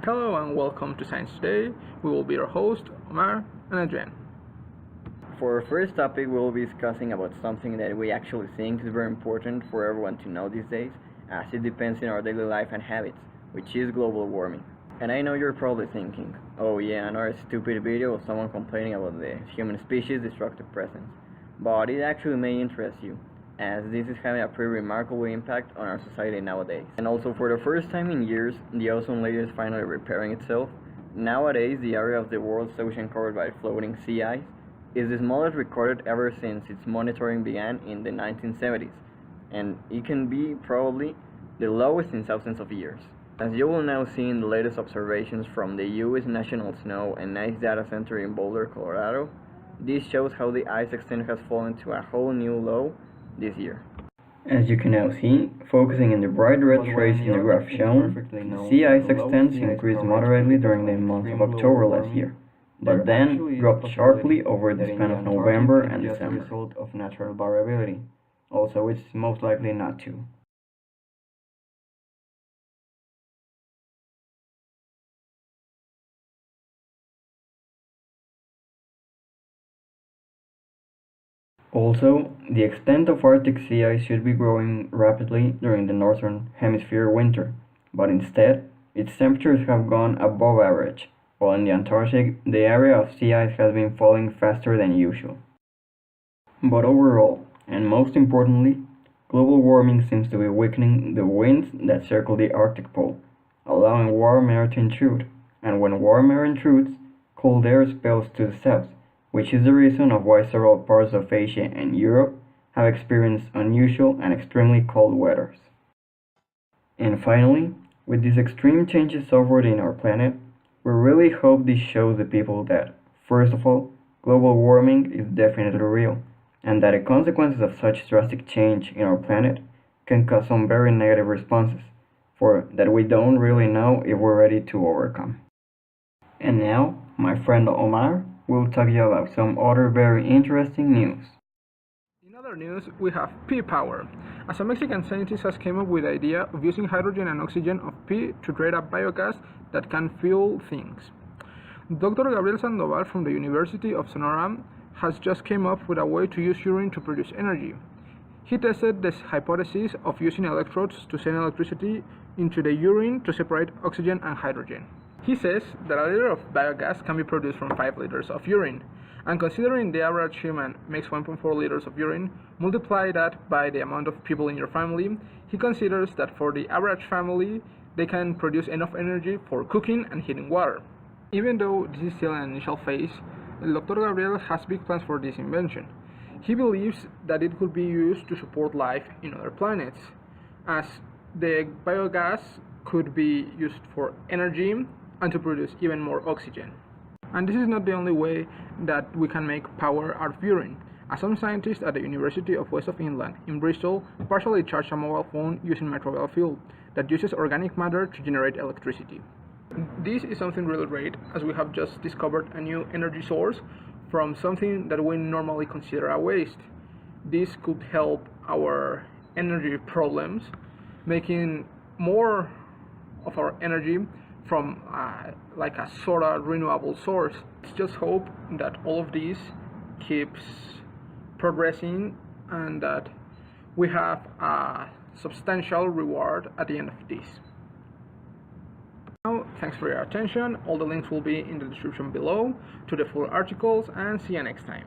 Hello and welcome to Science Today. We will be your host, Omar and Adrian. For our first topic, we will be discussing about something that we actually think is very important for everyone to know these days, as it depends on our daily life and habits, which is global warming. And I know you're probably thinking, oh yeah, another stupid video of someone complaining about the human species' destructive presence. But it actually may interest you, as this is having a pretty remarkable impact on our society nowadays. And also, for the first time in years, the ozone layer is finally repairing itself. Nowadays, the area of the world's ocean covered by floating sea ice is the smallest recorded ever since its monitoring began in the 1970s, and it can be probably the lowest in thousands of years. As you will now see in the latest observations from the U.S. National Snow and Ice Data Center in Boulder, Colorado, this shows how the ice extent has fallen to a whole new low this year. As you can now see, focusing on the bright red trace in the graph shown, the sea ice extents increased moderately during the month of October last year, but then dropped sharply over the span of November and December. As a result of natural variability. Also, it's most likely not to. Also, the extent of Arctic sea ice should be growing rapidly during the northern hemisphere winter, but instead, its temperatures have gone above average, while in the Antarctic, the area of sea ice has been falling faster than usual. But overall, and most importantly, global warming seems to be weakening the winds that circle the Arctic pole, allowing warm air to intrude, and when warm air intrudes, cold air spills to the south, which is the reason of why several parts of Asia and Europe have experienced unusual and extremely cold weathers. And finally, with these extreme changes suffered in our planet, we really hope this shows the people that, first of all, global warming is definitely real, and that the consequences of such drastic change in our planet can cause some very negative responses, for that we don't really know if we're ready to overcome. And now, my friend Omar will talk you about some other very interesting news. In other news, we have pea power, as a Mexican scientist has come up with the idea of using hydrogen and oxygen of pea to create a biogas that can fuel things. Dr. Gabriel Sandoval from the University of Sonora has just came up with a way to use urine to produce energy. He tested this hypothesis of using electrodes to send electricity into the urine to separate oxygen and hydrogen. He says that a liter of biogas can be produced from 5 liters of urine, and considering the average human makes 1.4 liters of urine, multiply that by the amount of people in your family, he considers that for the average family, they can produce enough energy for cooking and heating water. Even though this is still an initial phase, Dr. Gabriel has big plans for this invention. He believes that it could be used to support life in other planets, as the biogas could be used for energy and to produce even more oxygen. And this is not the only way that we can make power out of urine, as some scientists at the University of West of England in Bristol partially charge a mobile phone using microbial fuel that uses organic matter to generate electricity. This is something really great, as we have just discovered a new energy source from something that we normally consider a waste. This could help our energy problems, making more of our energy from like a sort of renewable source. Let's just hope that all of this keeps progressing and that we have a substantial reward at the end of this. Now, thanks for your attention. All the links will be in the description below to the full articles, and see you next time.